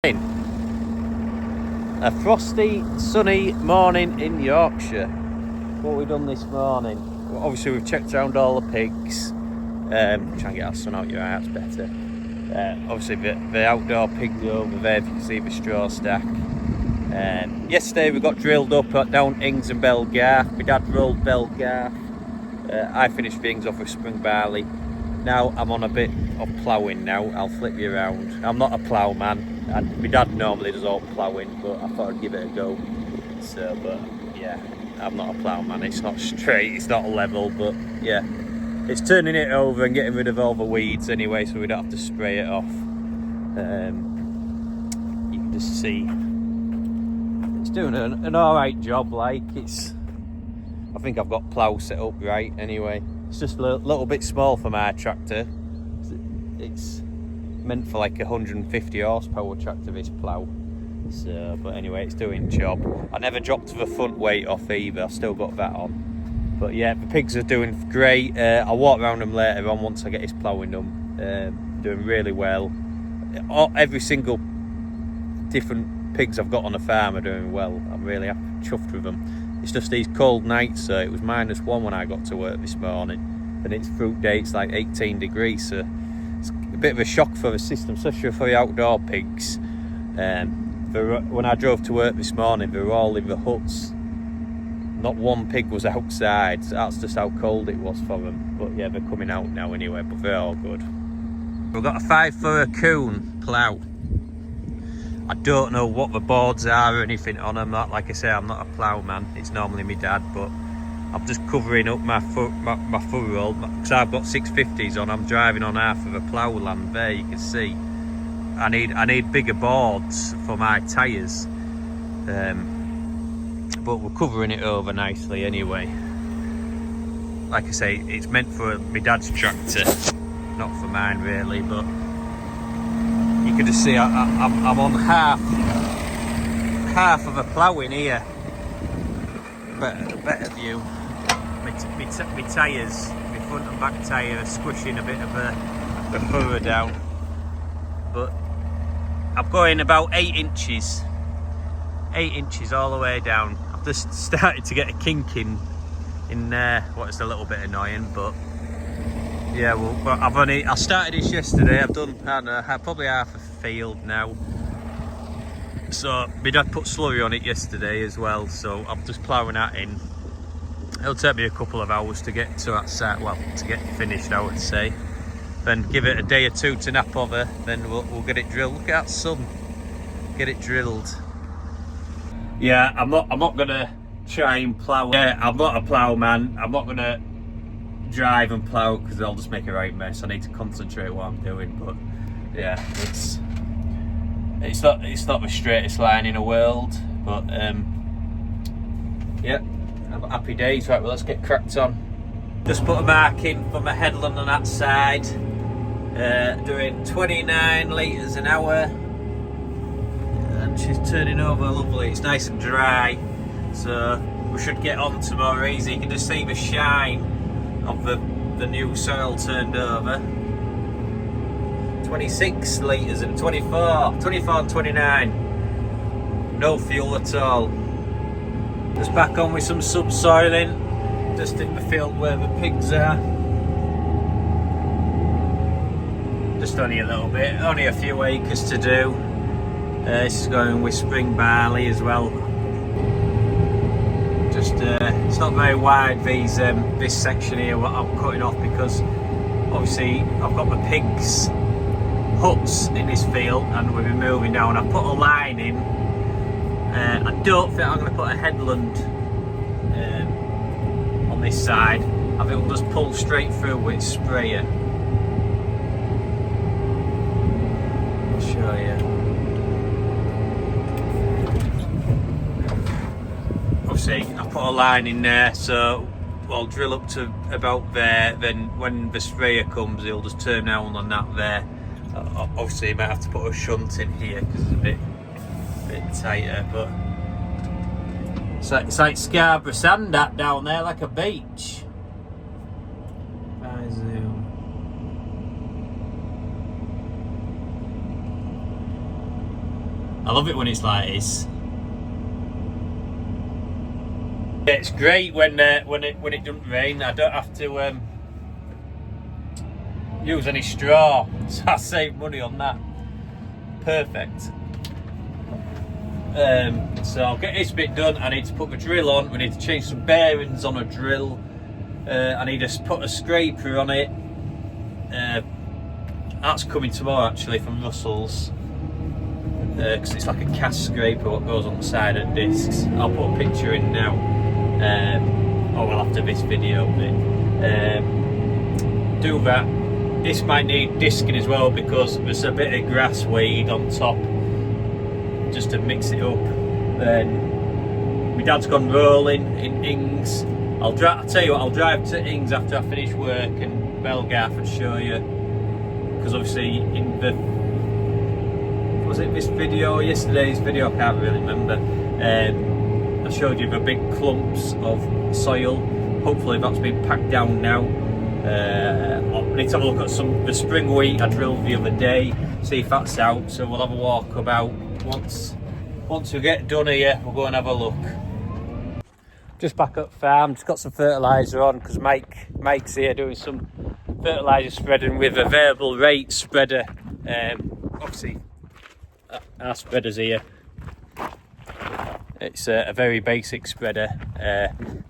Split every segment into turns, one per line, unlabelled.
A frosty, sunny morning in Yorkshire. What have we done this morning? Well, obviously we've checked around all the pigs. Try and get our sun out your eye, that's better. Obviously the outdoor pigs over there, if you can see the straw stack. Yesterday we got drilled up down Ings and Belgarth. My dad rolled Belgarth. I finished things off with spring barley. Now I'm on a bit of ploughing now. I'll flip you around. I'm not a ploughman. My dad normally does all ploughing, but I thought I'd give it a go. So, but yeah, I'm not a ploughman. It's not straight, it's not level, but yeah. It's turning it over and getting rid of all the weeds anyway, so we don't have to spray it off. You can just see it's doing an alright job, like it's... I think I've got plough set up right anyway. It's just a little bit small for my tractor. It's meant for like 150 horsepower tractor, this plough. So, but anyway, it's doing job. I never dropped the front weight off either. I've still got that on. But yeah, the pigs are doing great. I'll walk around them later on once I get this ploughing done. Doing really well. Every single different pigs I've got on the farm are doing well. I'm really chuffed with them. It's just these cold nights, so it was -1 when I got to work this morning, and it's fruit day, it's like 18 degrees, so it's a bit of a shock for the system, especially for the outdoor pigs. When I drove to work this morning, they were all in the huts. Not one pig was outside, so that's just how cold it was for them. But yeah, they're coming out now anyway, but they're all good. We've got a 5 for a coon plough. I don't know what the boards are or anything on them. Like I say, I'm not a ploughman. It's normally my dad, but I'm just covering up my furrow because I've got 650s on. I'm driving on half of a plough land there. You can see. I need bigger boards for my tyres, but we're covering it over nicely anyway. Like I say, it's meant for my dad's tractor, not for mine really, but. You can just see I'm on half of a ploughing here. Better view. My tyres, my front and back tyre are squishing a bit of the furrow down. But I'm going about 8 inches. 8 inches all the way down. I've just started to get a kink in there. Well, it's a little bit annoying, but yeah, well, I started this yesterday. I've done probably half a field now. So my dad put slurry on it yesterday as well, so I'm just ploughing that in. It'll take me a couple of hours to get to that site, well, to get finished, I would say. Then give it a day or two to nap over, then we'll get it drilled. Look at that sun. Get it drilled. Yeah, I'm not gonna try and plough. Yeah, I'm not a ploughman. I'm not gonna drive and plough because I'll just make a right mess. I need to concentrate what I'm doing, but yeah, it's not the straightest line in the world, but yeah, happy days. Right, well, let's get cracked on. Just put a mark in for my headland on that side, doing 29 litres an hour, and she's turning over lovely. It's nice and dry, so we should get on tomorrow easy. You can just see the shine of the new soil turned over. 26 litres and 24 and 29. No fuel at all. Just back on with some subsoiling, just in the field where the pigs are. Just only a little bit, only a few acres to do. This is going with spring barley as well. Just it's not very wide, this section here what I'm cutting off, because obviously I've got my pigs huts in this field and we'll be moving down. I put a line in. I don't think I'm going to put a headland on this side. I think we'll just pull straight through with sprayer. I'll show you. Obviously I put a line in there, so I'll drill up to about there, then when the sprayer comes he'll just turn down on that there. Obviously you might have to put a shunt in here because it's a bit tighter, but it's like Scarborough sand down there, like a beach. If I zoom. I love it when it's like this. It's great when it doesn't rain. I don't have to use any straw, so I save money on that. Perfect. So I'll get this bit done. I need to put my drill on. We need to change some bearings on a drill. I need to put a scraper on it. That's coming tomorrow actually from Russell's, because it's like a cast scraper what goes on the side of discs. I'll put a picture in now, or well after this video bit. Do that. This might need disking as well because there's a bit of grass weed on top, just to mix it up. Then my dad's gone rolling in Ings. I'll tell you what, I'll drive to Ings after I finish work and Belgarth and show you, because obviously in the, was it this video or yesterday's video, I can't really remember, I showed you the big clumps of soil. Hopefully that's been packed down now. I need to have a look at the spring wheat I drilled the other day, see if that's out, so we'll have a walk about. Once we get done here, we'll go and have a look. Just back at farm, just got some fertiliser on because Mike's here doing some fertiliser spreading with a variable rate spreader. Obviously our spreader's here. It's a very basic spreader.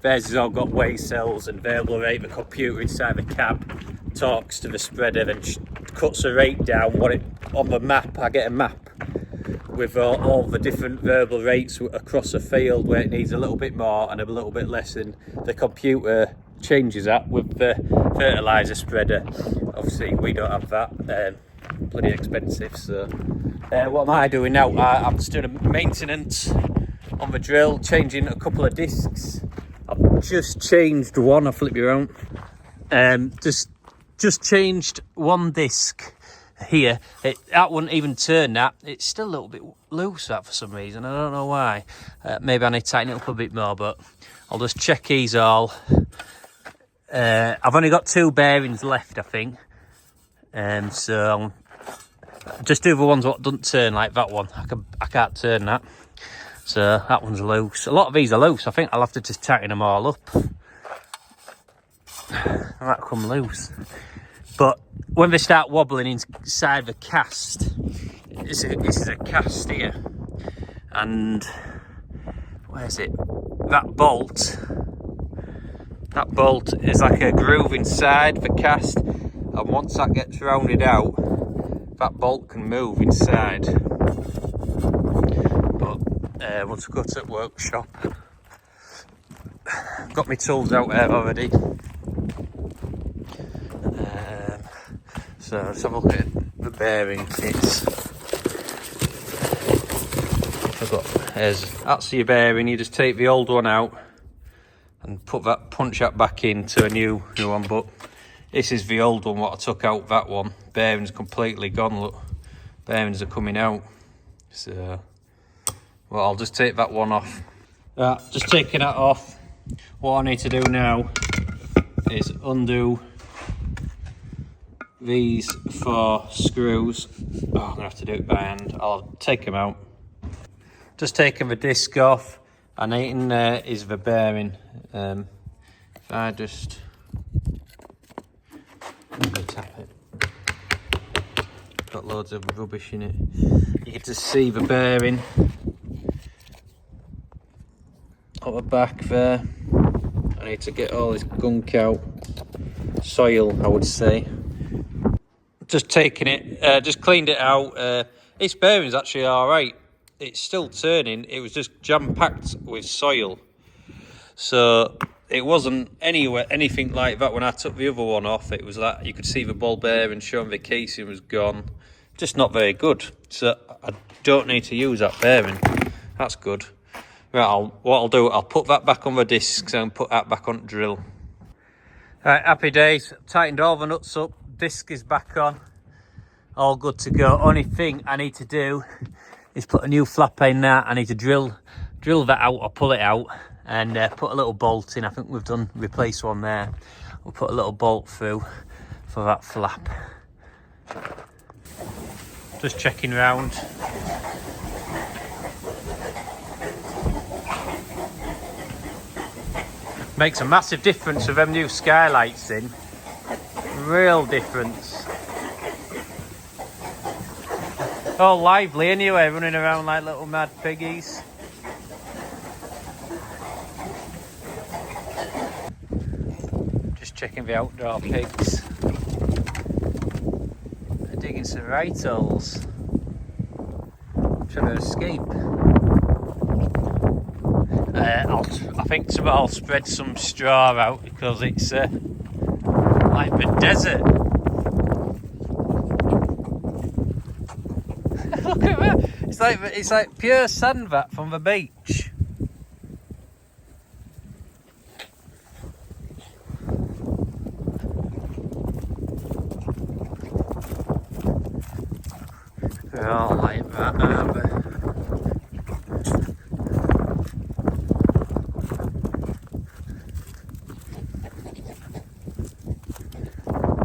Theirs has all got weigh cells and variable rate. The computer inside the cab talks to the spreader, then cuts the rate down. On the map, I get a map with all the different variable rates across a field where it needs a little bit more and a little bit less, and the computer changes that with the fertiliser spreader. Obviously we don't have that, bloody expensive. So what am I doing now? I'm just doing a maintenance on the drill, changing a couple of discs. I've just changed one. I'll flip you around. Just changed one disc here. That wouldn't even turn that. It's still a little bit loose, that, for some reason. I don't know why. Maybe I need to tighten it up a bit more, but I'll just check these all. I've only got 2 bearings left, I think. So I'll just do the ones that don't turn, like that one. I can't turn that. So that one's loose. A lot of these are loose. I think I'll have to just tighten them all up. They might come loose. But when they start wobbling inside the cast, this is a cast here, and where's it? That bolt is like a groove inside the cast, and once that gets rounded out, that bolt can move inside. But once I go to the workshop, got my tools out there already. So let's have a look at the bearing kits. That's your bearing. You just take the old one out and punch that back into a new one. But this is the old one what I took out. That one, bearing's completely gone. Look, bearings are coming out. So, well, I'll just take that one off. Just taking that off. What I need to do now is undo these 4 screws. Oh, I'm gonna have to do it by hand. I'll take them out. Just taking the disc off, and in there is the bearing. If I just tap it, got loads of rubbish in it. You can just see the bearing at the back there. I need to get all this gunk out, soil I would say. Just taking it, just cleaned it out. This bearing's actually all right. It's still turning. It was just jam-packed with soil. So it wasn't anything like that when I took the other one off. It was like you could see the ball bearing showing the casing was gone. Just not very good. So I don't need to use that bearing. That's good. Right, what I'll do, I'll put that back on the discs and put that back on the drill. Right, happy days. Tightened all the nuts up. Disc is back on. All good to go. Only thing I need to do is put a new flapper in there. I need to drill that out or pull it out and put a little bolt in. I think we've replaced one there. We'll put a little bolt through for that flap. Just checking round. Makes a massive difference with them new skylights in. Real difference. All lively anyway, running around like little mad piggies. Just checking the outdoor pigs. They're digging some right holes. Trying to escape. I think I'll spread some straw out because it's like the desert. Look at that! It's like pure sand that from the beach. They're all like that, aren't they?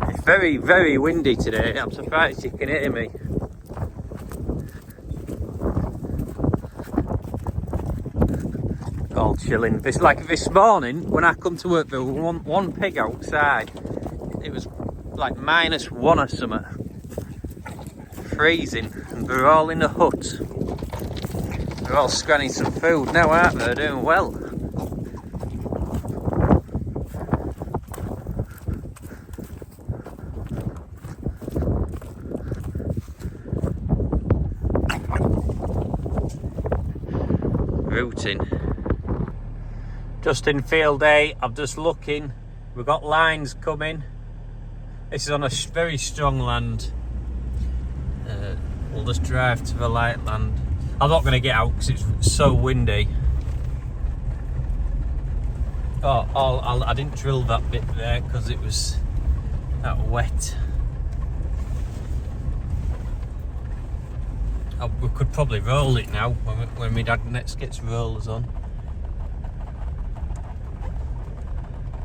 It's very, very windy today. I'm surprised you can hear me. All chilling. It's like this morning when I come to work, there was one pig outside. It was like -1 or something. Freezing, and they're all in a hut. They're all scanning some food now, aren't they? They're doing well. Rooting. Just in field day, I'm just looking. We've got lines coming. This is on a very strong land. We'll just drive to the light land. I'm not going to get out because it's so windy. I didn't drill that bit there because it was that wet. We could probably roll it now when my dad next gets rollers on.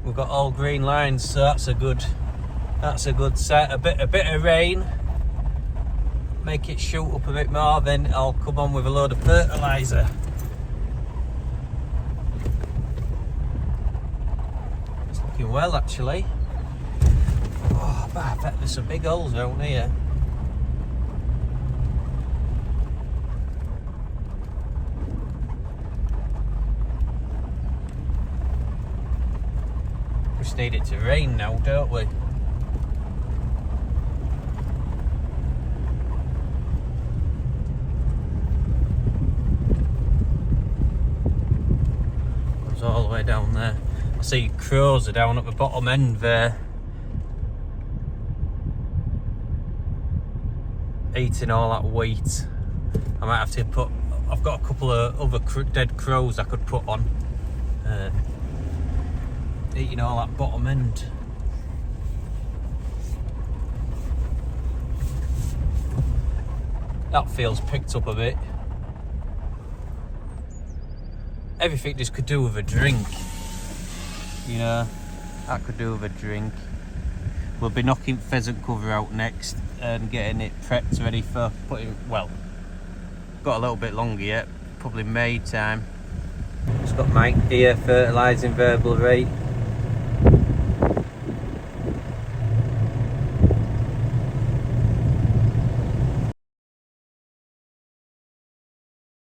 We've got all green lines, so that's a good set. A bit of rain, make it shoot up a bit more, then I'll come on with a load of fertiliser. It's looking well actually. Oh, I bet there's some big holes around here. Just need it to rain now, don't we? It's all the way down there. I see crows are down at the bottom end there, eating all that wheat. I might have to put. I've got a couple of other dead crows I could put on. Eating all that bottom end. That field's picked up a bit. Everything just could do with a drink. You know, that could do with a drink. We'll be knocking pheasant cover out next and getting it prepped ready for putting, well, got a little bit longer yet, probably May time. Just got Mike here fertilising variable rate.